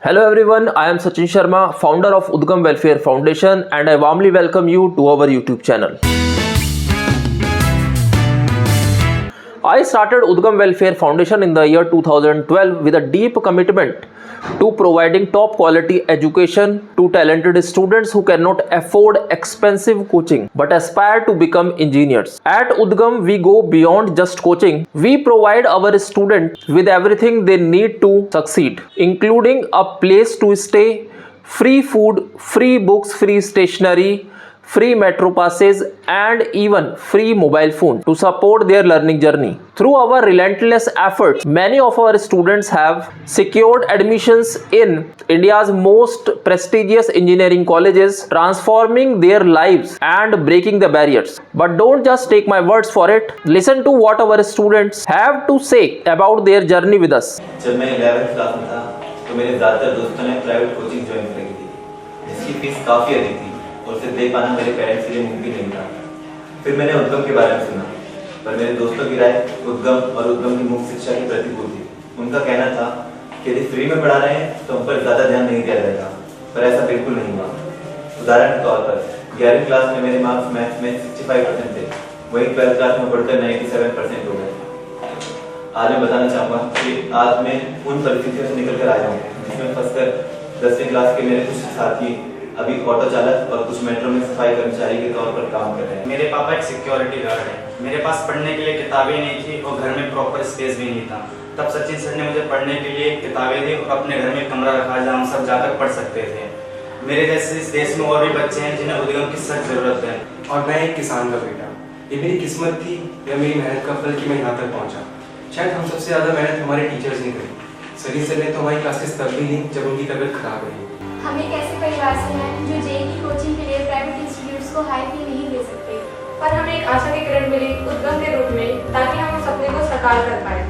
Hello everyone, I am Sachin Sharma, founder of Udgam Welfare Foundation, and I warmly welcome you to our YouTube channel. I started Udgam Welfare Foundation in the year 2012 with a deep commitment to providing top quality education to talented students who cannot afford expensive coaching but aspire to become engineers. At Udgam, we go beyond just coaching. We provide our students with everything they need to succeed, including a place to stay, free food, free books, free stationery, free metro passes, and even free mobile phone to support their learning journey. Through our relentless efforts, many of our students have secured admissions in India's most prestigious engineering colleges, transforming their lives and breaking the barriers. But don't just take my words for it. Listen to what our students have to say about their journey with us. जब मैं 11th class में था तो मेरे ज़्यादातर दोस्तों ने private coaching join करी थी जिसकी फीस काफ़ी अधिक थी और उसे दे पाना मेरे पेरेंट्स के लिए मुमकिन नहीं था। फिर मैंने उद्गम के बारे में सुना, पर मेरे दोस्तों की राय उद्गम और उद्गम की मुफ्त शिक्षा के प्रतिकूल थी। उनका कहना था कि यदि फ्री में पढ़ा रहे हैं तो उन पर ज़्यादा ध्यान नहीं दिया जाएगा, पर ऐसा बिल्कुल नहीं हुआ। उदाहरण के तौर पर 11वीं क्लास में मेरे मार्क्स मैथ्स में 65% थे, वही 12th क्लास में बढ़कर 97% हो गए। आज मैं बताना चाहूँगा कि आज मैं उन परिस्थितियों से निकल कर आया हूँ जिसमें फंसकर 10वीं क्लास के मेरे कुछ साथी अभी ऑटो चालक और कुछ मेट्रो में सफाई कर्मचारी के तौर पर काम कर रहे हैं। मेरे पापा एक सिक्योरिटी गार्ड है। मेरे पास पढ़ने के लिए किताबें नहीं थी और घर में प्रॉपर स्पेस भी नहीं था। तब सचिन सर ने मुझे पढ़ने के लिए किताबें दी और अपने घर में कमरा रखा जहाँ हम सब जाकर पढ़ सकते थे। मेरे जैसे इस देश में और भी बच्चे हैं जिन्हें उद्गम की सख्त जरूरत है। और मैं एक किसान का बेटा, ये मेरी किस्मत थी या मेरी मेहनत का फल कि मैं यहाँ तक पहुँचा। शायद हम सबसे ज़्यादा मेहनत हमारे टीचर्स ने करी। सनी सर ने तो हमारी क्लासेस तब भी ली जब उनकी तबीयत खराब रही। हम एक ऐसे परिवार से हैं जो जेई की कोचिंग के लिए प्राइवेट इंस्टीट्यूट्स को हाई फी नहीं दे सकते, पर हमें एक आशा की किरण मिली उद्गम के रूप में ताकि हम उस सपने को साकार कर पाए।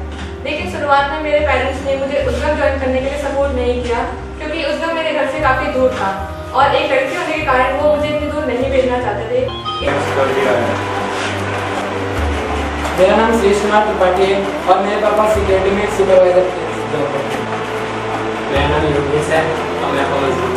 लेकिन शुरुआत में मेरे पेरेंट्स ने मुझे उद्गम ज्वाइन करने के लिए सपोर्ट नहीं किया क्योंकि उद्गम मेरे घर से काफ़ी दूर था और एक लड़की होने के कारण वो मुझे इतनी दूर नहीं भेजना चाहते थे। मेरा नाम श्रेष्ठ कुमार त्रिपाठी है और मेरे पापा सिक्योरिटी में सुपरवाइजर थे। मेरा नाम योगेश है और मैं कॉलेज में।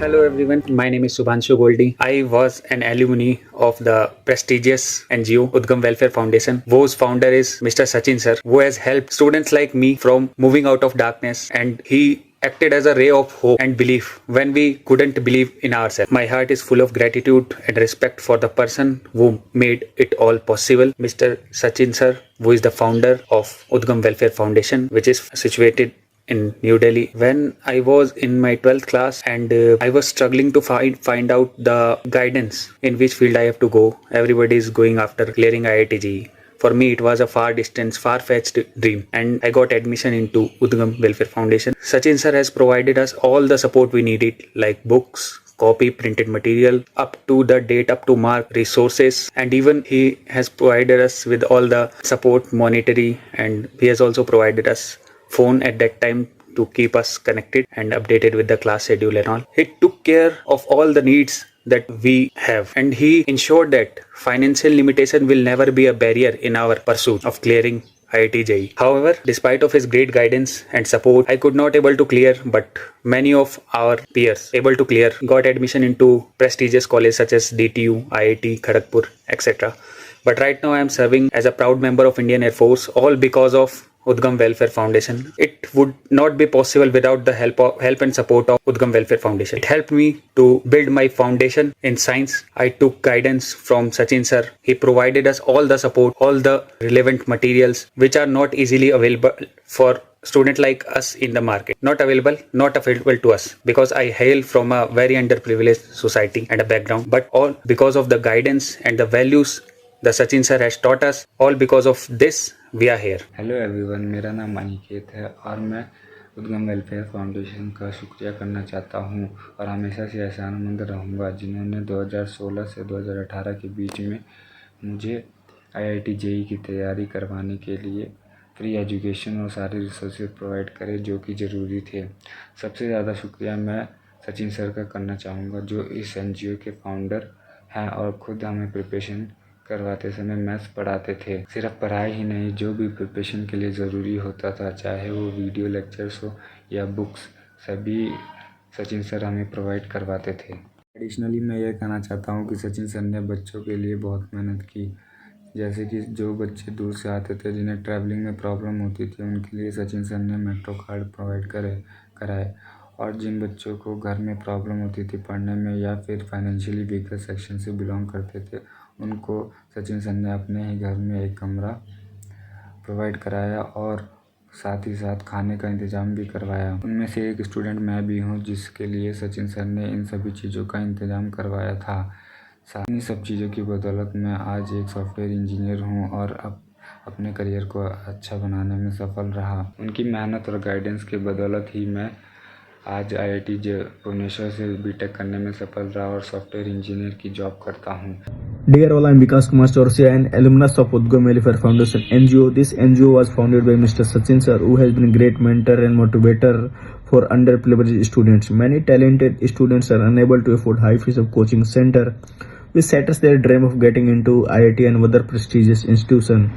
Hello everyone, my name is Subhanshu Goldie. I was an alumni of the prestigious NGO Udgam Welfare Foundation, whose founder is Mr. Sachin Sir, who has helped students like me from moving out of darkness, and he acted as a ray of hope and belief when we couldn't believe in ourselves. My heart is full of gratitude and respect for the person who made it all possible, Mr. Sachin Sir, who is the founder of Udgam Welfare Foundation, which is situated in New Delhi. When I was in my 12th class and I was struggling to find out the guidance in which field I have to go. Everybody is going after clearing IIT JEE. For me, it was a far-fetched dream, and I got admission into Udgam Welfare Foundation. Sachin sir has provided us all the support we needed, like books, copy, printed material, up to the date, up to mark, resources, and even he has provided us with all the support, monetary, and he has also provided us phone at that time to keep us connected and updated with the class schedule and all. He took care of all the needs that we have, and he ensured that financial limitation will never be a barrier in our pursuit of clearing IIT JEE. However, despite of his great guidance and support, I could not able to clear, but many of our peers able to clear, got admission into prestigious colleges such as DTU, IIT, Kharagpur, etc. But right now I am serving as a proud member of Indian Air Force, all because of Udgam Welfare Foundation. It would not be possible without the help and support of Udgam Welfare Foundation. It helped me to build my foundation in science. I took guidance from Sachin sir. He provided us all the support, all the relevant materials which are not easily available for student like us in the market. Not available to us because I hail from a very underprivileged society and a background, but all because of the guidance and the values the Sachin sir has taught us. All because of this we are here. Hello everyone, मेरा नाम अनिकेत है और मैं उद्गम welfare foundation का शुक्रिया करना चाहता हूं और हमेशा से एहसानमंद रहूंगा जिन्होंने 2016 से 2018 के बीच में मुझे IIT JEE की तैयारी करवाने के लिए फ्री एजुकेशन और सारे रिसोर्सेज प्रोवाइड करे जो कि ज़रूरी थे। सबसे ज़्यादा शुक्रिया मैं सचिन सर का करना चाहूँगा जो इस NGO के फाउंडर हैं और ख़ुद हमें प्रिपरेशन करवाते समय मैथ्स पढ़ाते थे। सिर्फ पढ़ाई ही नहीं, जो भी प्रिपरेशन के लिए ज़रूरी होता था, चाहे वो वीडियो लेक्चर्स हो या बुक्स, सभी सचिन सर हमें प्रोवाइड करवाते थे। एडिशनली मैं ये कहना चाहता हूँ कि सचिन सर ने बच्चों के लिए बहुत मेहनत की। जैसे कि जो बच्चे दूर से आते थे, जिन्हें ट्रैवलिंग में प्रॉब्लम होती थी, उनके लिए सचिन सर ने मेट्रो कार्ड प्रोवाइड कराए। और जिन बच्चों को घर में प्रॉब्लम होती थी पढ़ने में या फिर फाइनेंशियली वीकर सेक्शन से बिलोंग करते थे, उनको सचिन सर ने अपने ही घर में एक कमरा प्रोवाइड कराया और साथ ही साथ खाने का इंतज़ाम भी करवाया। उनमें से एक स्टूडेंट मैं भी हूँ, जिसके लिए सचिन सर ने इन सभी चीज़ों का इंतज़ाम करवाया था। इन सब चीज़ों की बदौलत मैं आज एक सॉफ्टवेयर इंजीनियर हूँ और अब अपने करियर को अच्छा बनाने में सफल रहा। उनकी मेहनत और गाइडेंस के बदौलत ही मैं आज IIT भुवनेश्वर से बीटेक करने में सफल रहा और सॉफ्टवेयर इंजीनियर की जॉब करता हूँ। Dear all, I am Vikas Kumar Chorsia, an alumnus of Udgam Welfare Foundation NGO. This NGO was founded by Mr. Sachin sir, who has been a great mentor and motivator for underprivileged students. Many talented students are unable to afford high fees of coaching center, which shatters their dream of getting into IIT and other prestigious institution.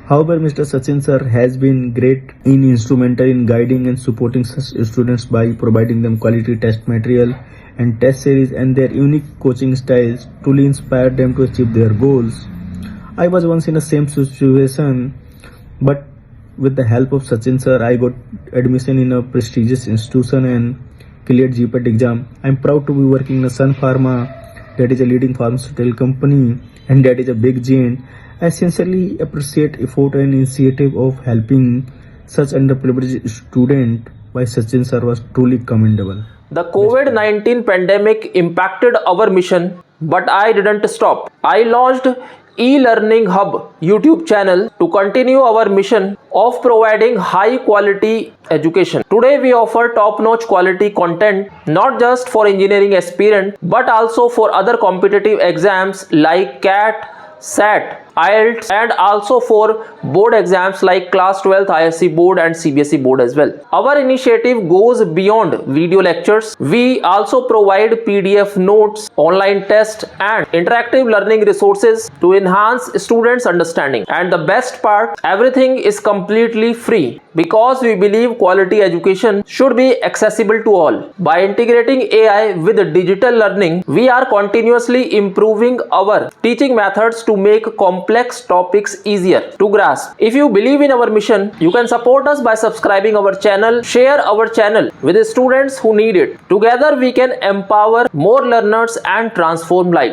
However, Mr. Sachin sir has been great in instrumental in guiding and supporting such students by providing them quality test material and test series, and their unique coaching styles truly inspired them to achieve their goals. I was once in the same situation, but with the help of Sachin sir, I got admission in a prestigious institution and cleared GPAT exam. I am proud to be working in Sun Pharma, that is a leading pharmaceutical company, and that is a big giant. I sincerely appreciate effort and initiative of helping such underprivileged student by Sachin sir was truly commendable. The COVID-19 pandemic impacted our mission, but I didn't stop. I launched e-learning hub YouTube channel to continue our mission of providing high quality education. Today we offer top-notch quality content not just for engineering aspirant but also for other competitive exams like CAT, SAT, IELTS, and also for board exams like class 12th ISC board and CBSE board as well. Our initiative goes beyond video lectures. We also provide PDF notes, online tests, and interactive learning resources to enhance students' understanding. And the best part, everything is completely free because we believe quality education should be accessible to all. By integrating AI with digital learning, we are continuously improving our teaching methods to make complex topics easier to grasp. If you believe in our mission, you can support us by subscribing our channel, share our channel with the students who need it. Together we can empower more learners and transform lives.